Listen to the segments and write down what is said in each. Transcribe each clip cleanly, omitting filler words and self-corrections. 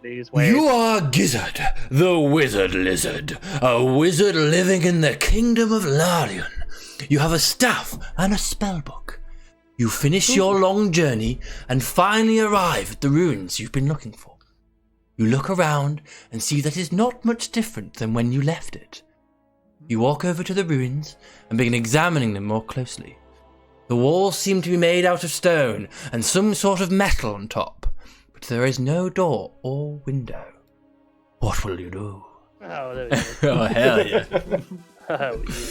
You are Gizzard, the wizard lizard, a wizard living in the kingdom of Larian. You have a staff and a spellbook. You finish your long journey and finally arrive at the ruins you've been looking for. You look around and see that it's not much different than when you left it. You walk over to the ruins and begin examining them more closely. The walls seem to be made out of stone and some sort of metal on top, but there is no door or window. What will you do? Oh, there we go. Oh, hell yeah. Oh, yeah.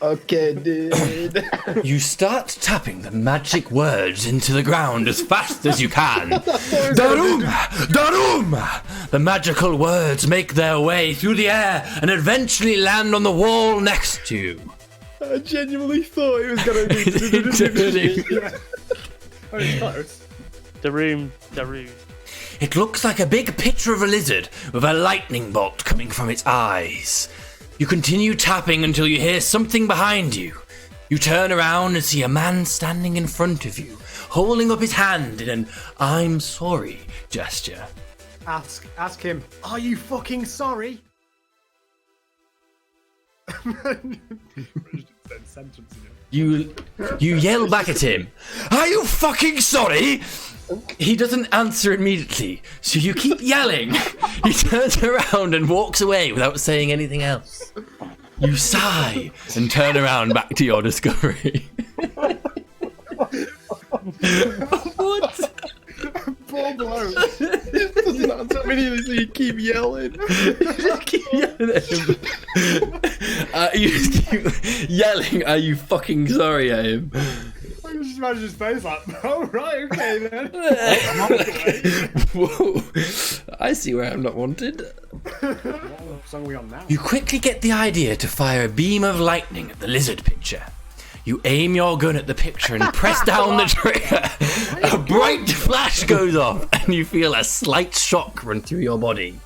Okay, dude. You start tapping the magic words into the ground as fast as you can. Darum! Darum! The magical words make their way through the air and eventually land on the wall next to you. I genuinely thought it was going to be... Oh, it's close. The room. It looks like a big picture of a lizard with a lightning bolt coming from its eyes. You continue tapping until you hear something behind you. You turn around and see a man standing in front of you, holding up his hand in an "I'm sorry" gesture. Ask him, are you fucking sorry? You yell back at him, "Are you fucking sorry?" He doesn't answer immediately, so you keep yelling. He turns around and walks away without saying anything else. You sigh and turn around back to your discovery. What? Poor bloke. doesn't answer immediately, so you keep yelling. You keep yelling at him. You just keep yelling, "Are you fucking sorry?" at him. I can just imagine his face like, oh, right, okay then. Whoa. I see where I'm not wanted. What song are we on now? You quickly get the idea to fire a beam of lightning at the lizard picture. You aim your gun at the picture and press down the trigger. A bright flash goes off and you feel a slight shock run through your body.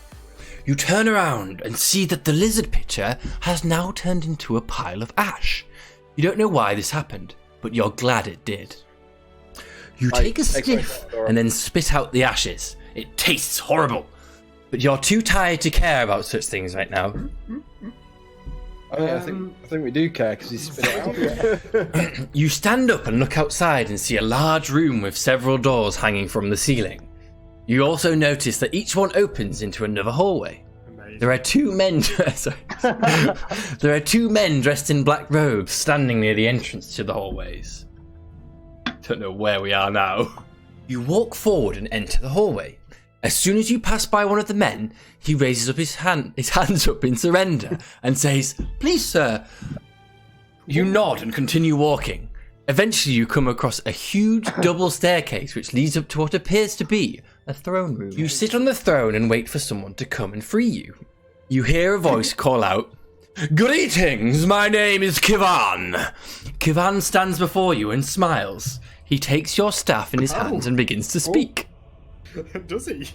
You turn around and see that the lizard picture has now turned into a pile of ash. You don't know why this happened, but you're glad it did. You take a sniff and then spit out the ashes. It tastes horrible, but you're too tired to care about such things right now. I think we do care because he spit it out. You stand up and look outside and see a large room with several doors hanging from the ceiling. You also notice that each one opens into another hallway. Amazing. There are two men. There are two men dressed in black robes standing near the entrance to the hallways. Don't know where we are now. You walk forward and enter the hallway. As soon as you pass by one of the men, he raises up his hands up in surrender and says, "Please, sir." You nod and continue walking. Eventually, you come across a huge double staircase which leads up to what appears to be a throne room. You sit on the throne and wait for someone to come and free you. You hear a voice call out, "Greetings, my name is Kivan." Kivan stands before you and smiles. He takes your staff in his hands and begins to speak. Does he?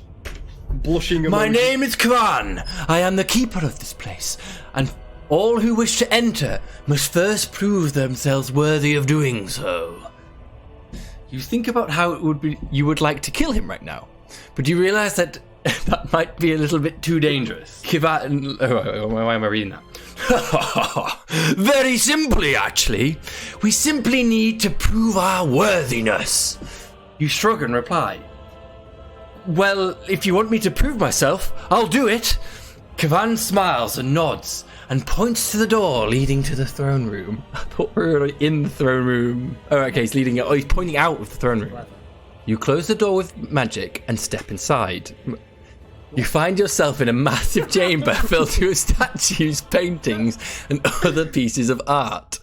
Blushing. "My name is Kivan. I am the keeper of this place, and all who wish to enter must first prove themselves worthy of doing so." You think about how it would be you would like to kill him right now, but you realise that that might be a little bit too dangerous. Kivan, why am I reading that? Very simply, actually. We simply need to prove our worthiness. You shrug and reply, "Well, if you want me to prove myself, I'll do it." Kivan smiles and nods and points to the door leading to the throne room. I thought we were in the throne room. Oh, okay, he's he's pointing out of the throne room. You close the door with magic and step inside. You find yourself in a massive chamber filled with statues, paintings, and other pieces of art.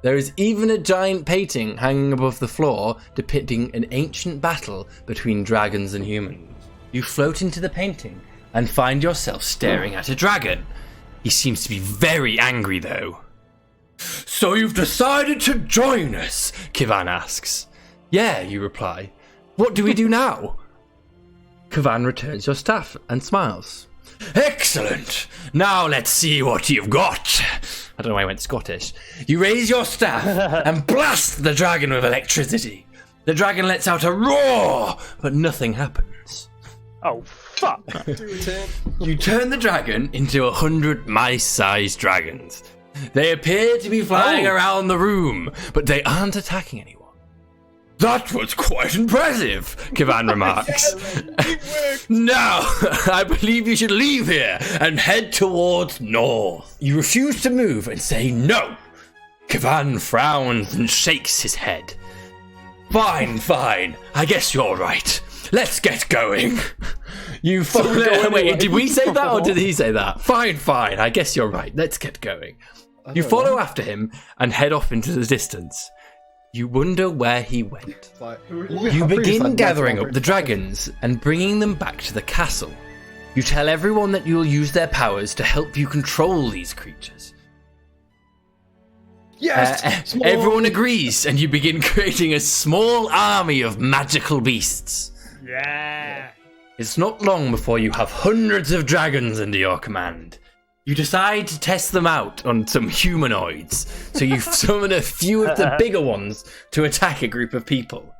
There is even a giant painting hanging above the floor depicting an ancient battle between dragons and humans. You float into the painting and find yourself staring at a dragon. He seems to be very angry though. "So you've decided to join us?" Kivan asks. "Yeah," you reply. "What do we do now?" Kivan returns your staff and smiles. "Excellent! Now let's see what you've got." I don't know why I went Scottish. You raise your staff and blast the dragon with electricity. The dragon lets out a roar, but nothing happens. Oh, fuck. You turn the dragon into 100 mice-sized dragons. They appear to be flying around the room, but they aren't attacking anyone. That was quite impressive, Kivan remarks. Now, I believe you should leave here and head towards north. You refuse to move and say no. Kivan frowns and shakes his head. Fine. I guess you're right. Let's get going. You follow. Wait, did we say that or did he say that? Fine. I guess you're right. Let's get going. You follow after him and head off into the distance. You wonder where he went. You begin gathering up the dragons and bringing them back to the castle. You tell everyone that you'll use their powers to help you control these creatures. Yes! Everyone agrees, and you begin creating a small army of magical beasts. Yeah. It's not long before you have hundreds of dragons under your command. You decide to test them out on some humanoids, so you summon a few of the bigger ones to attack a group of people.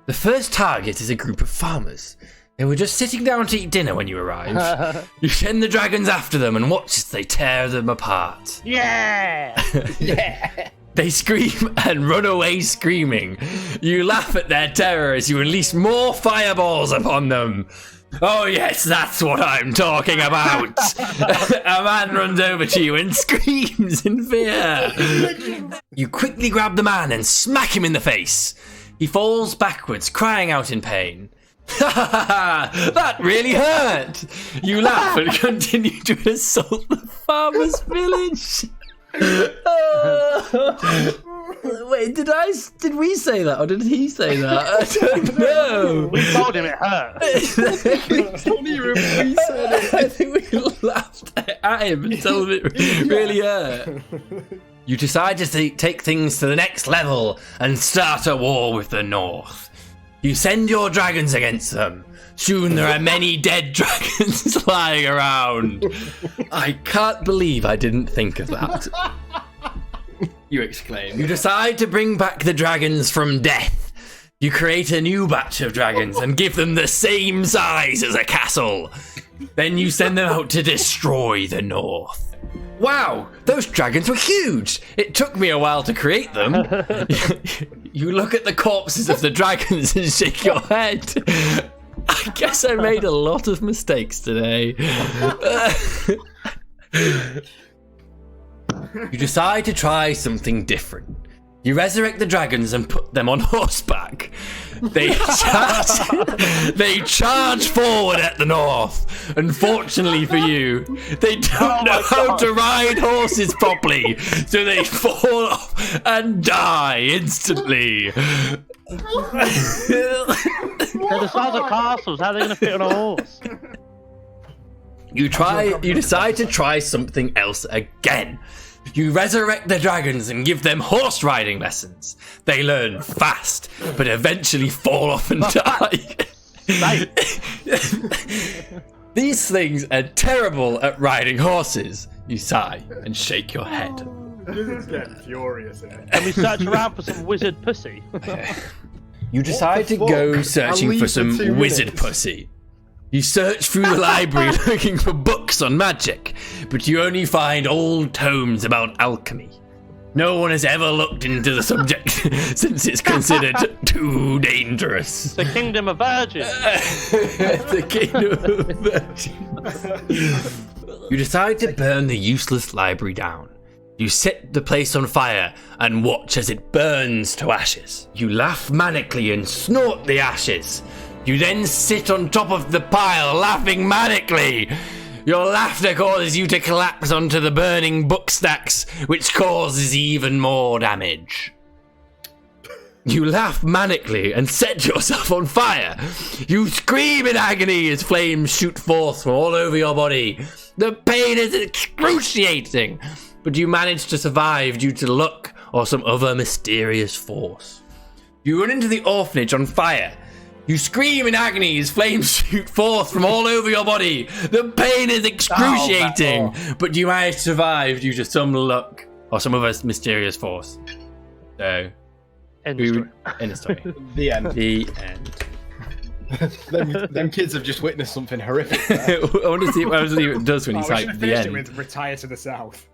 The first target is a group of farmers. They were just sitting down to eat dinner when you arrived. You send the dragons after them and watch as they tear them apart. Yeah! They scream and run away screaming. You laugh at their terror as you unleash more fireballs upon them. Oh yes, that's what I'm talking about. A man runs over to you and screams in fear. You quickly grab the man and smack him in the face. He falls backwards, crying out in pain. That really hurt. You laugh and continue to assault the farmer's village. Wait, did we say that or did he say that? I don't know. We told him it hurt. I think we laughed at him and told him it really hurt. You decide to take things to the next level and start a war with the North. You send your dragons against them. Soon there are many dead dragons lying around. I can't believe I didn't think of that. You exclaim. You decide to bring back the dragons from death. You create a new batch of dragons and give them the same size as a castle. Then you send them out to destroy the North. Wow, those dragons were huge. It took me a while to create them. You look at the corpses of the dragons and shake your head. I guess I made a lot of mistakes today. You decide to try something different. You resurrect the dragons and put them on horseback. They charge forward at the North. Unfortunately for you, they don't know how to ride horses properly, so they fall off and die instantly. They're the size of castles. How are they going to fit on a horse? You decide to try something else again. You resurrect the dragons and give them horse riding lessons. They learn fast, but eventually fall off and die. These things are terrible at riding horses. You sigh and shake your head. It's getting furious in it. Can we search around for some wizard pussy? You decide to go searching for some wizard pussy. You search through the library looking for books on magic, but you only find old tomes about alchemy. No one has ever looked into the subject since it's considered too dangerous. The Kingdom of Virgins. The Kingdom of Virgins. You decide to burn the useless library down. You set the place on fire and watch as it burns to ashes. You laugh manically and snort the ashes. You then sit on top of the pile, laughing manically. Your laughter causes you to collapse onto the burning book stacks, which causes even more damage. You laugh manically and set yourself on fire. You scream in agony as flames shoot forth from all over your body. The pain is excruciating, but you manage to survive due to luck or some other mysterious force. You run into the orphanage on fire. You scream in agony as flames shoot forth from all over your body. The pain is excruciating, but you manage to survive due to some luck or some other mysterious force. So, End of story. end of story. The end. The end. them kids have just witnessed something horrific. I want to see what it does when Oh, he's we like should have the finished it end. with retire to the south.